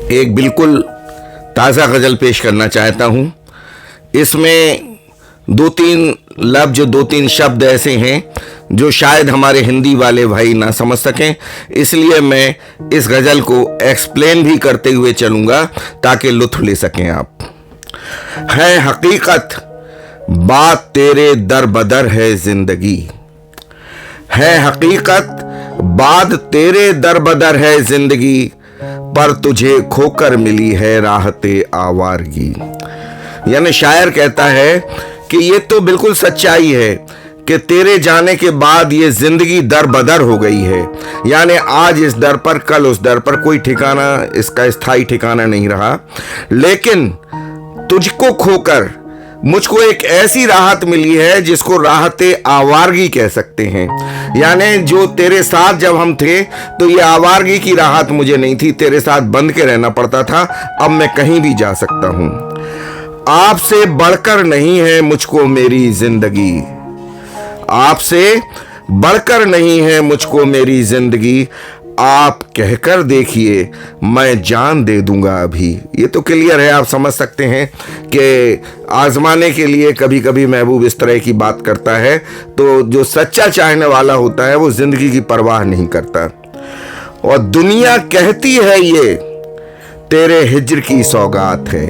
एक बिल्कुल ताज़ा गज़ल पेश करना चाहता हूँ। इसमें दो तीन शब्द ऐसे हैं जो शायद हमारे हिंदी वाले भाई ना समझ सकें, इसलिए मैं इस गज़ल को एक्सप्लेन भी करते हुए चलूँगा ताकि लुत्फ़ ले सकें आप। है हकीकत बात तेरे दर बदर है ज़िंदगी, है हकीकत बात तेरे दर बदर है ज़िंदगी, पर तुझे खोकर मिली है राहते आवारगी। यानी शायर कहता है कि ये तो बिल्कुल सच्चाई है कि तेरे जाने के बाद ये जिंदगी दर बदर हो गई है। यानी आज इस दर पर कल उस दर पर, कोई ठिकाना इसका स्थायी ठिकाना नहीं रहा। लेकिन तुझको खोकर मुझको एक ऐसी राहत मिली है जिसको राहते आवारगी कह सकते हैं। यानी जो तेरे साथ जब हम थे तो ये आवारगी की राहत मुझे नहीं थी, तेरे साथ बंध के रहना पड़ता था। अब मैं कहीं भी जा सकता हूं। आपसे बढ़कर नहीं है मुझको मेरी जिंदगी, आपसे बढ़कर नहीं है मुझको मेरी जिंदगी, आप कहकर देखिए मैं जान दे दूंगा अभी। ये तो क्लियर है, आप समझ सकते हैं कि आजमाने के लिए कभी कभी महबूब इस तरह की बात करता है। तो जो सच्चा चाहने वाला होता है वो जिंदगी की परवाह नहीं करता। और दुनिया कहती है ये तेरे हिज्र की सौगात है,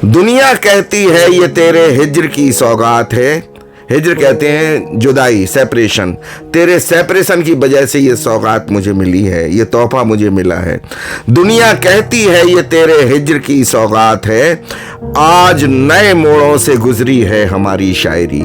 दुनिया कहती है ये तेरे हिज्र की सौगात है। हिज्र कहते हैं जुदाई, सेपरेशन। तेरे सेपरेशन की वजह से ये सौगात मुझे मिली है, ये तोहफा मुझे मिला है। दुनिया कहती है ये तेरे हिज्र की सौगात है, आज नए मोड़ों से गुजरी है हमारी शायरी।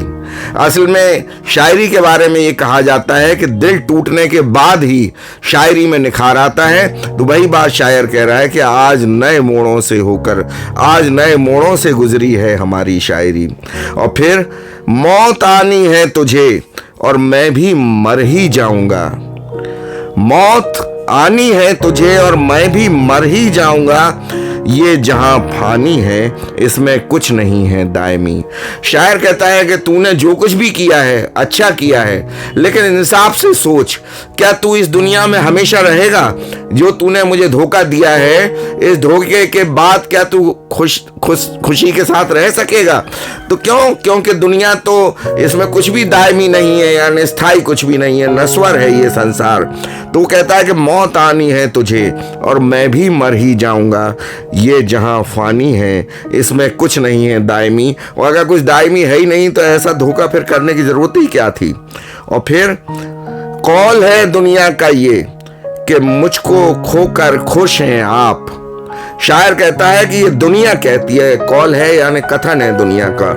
असल में शायरी के बारे में ये कहा जाता है कि दिल टूटने के बाद ही शायरी में निखार आता है। तो वही बात शायर कह रहा है कि आज नए मोड़ों से होकर, आज नए मोड़ों से गुजरी है हमारी शायरी। और फिर मौत आनी है तुझे और मैं भी मर ही जाऊंगा, मौत आनी है तुझे और मैं भी मर ही जाऊंगा, ये जहां फानी है इसमें कुछ नहीं है दायमी। शायर कहता है कि तूने जो कुछ भी किया है अच्छा किया है, लेकिन इंसाफ से सोच, क्या तू इस दुनिया में हमेशा रहेगा? जो तूने मुझे धोखा दिया है, इस धोखे के बाद क्या तू खुशी के साथ रह सकेगा? तो क्यों? क्योंकि दुनिया तो इसमें कुछ भी दायमी नहीं है, यानी स्थायी कुछ भी नहीं है, नश्वर है ये संसार। तो कहता है कि मौत आनी है तुझे और मैं भी मर ही जाऊंगा, ये जहां फानी है इसमें कुछ नहीं है दायमी। और अगर कुछ दायमी है ही नहीं तो ऐसा धोखा फिर करने की जरूरत ही क्या थी? और फिर कौल है दुनिया का ये कि मुझको खोकर खुश हैं आप। शायर कहता है कि ये दुनिया कहती है, कौल है यानी कथन है दुनिया का,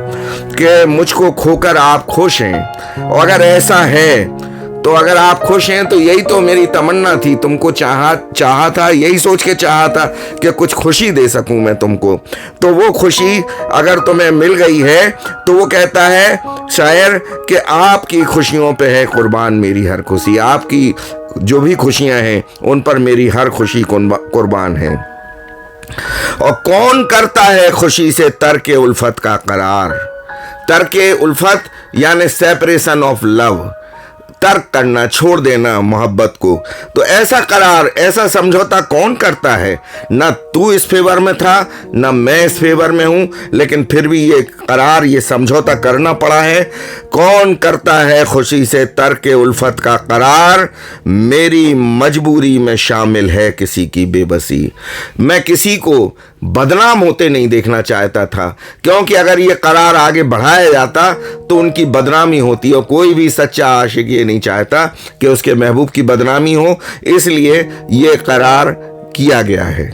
कि मुझको खोकर आप खुश हैं। और अगर ऐसा है तो अगर आप खुश हैं तो यही तो मेरी तमन्ना थी, तुमको चाहा था, यही सोच के चाहा था कि कुछ खुशी दे सकूं मैं तुमको। तो वो खुशी अगर तुम्हें मिल गई है तो वो कहता है शायर कि आपकी खुशियों पे है कुर्बान मेरी हर खुशी, आपकी जो भी खुशियां हैं उन पर मेरी हर खुशी कुर्बान है। और कौन करता है खुशी से तर्क उल्फत का करार? तर्क उल्फत यानी सेपरेशन ऑफ लव, तर्क करना, छोड़ देना मोहब्बत को। तो ऐसा करार, ऐसा समझौता कौन करता है? ना तू इस फेवर में था ना मैं इस फेवर में हूं, लेकिन फिर भी ये करार, ये समझौता करना पड़ा है। कौन करता है खुशी से तर्क उल्फत का करार, मेरी मजबूरी में शामिल है किसी की बेबसी। मैं किसी को बदनाम होते नहीं देखना चाहता था, क्योंकि अगर ये करार आगे बढ़ाया जाता तो उनकी बदनामी होती। और कोई भी सच्चा आशिक ये नहीं चाहता कि उसके महबूब की बदनामी हो, इसलिए ये करार किया गया है।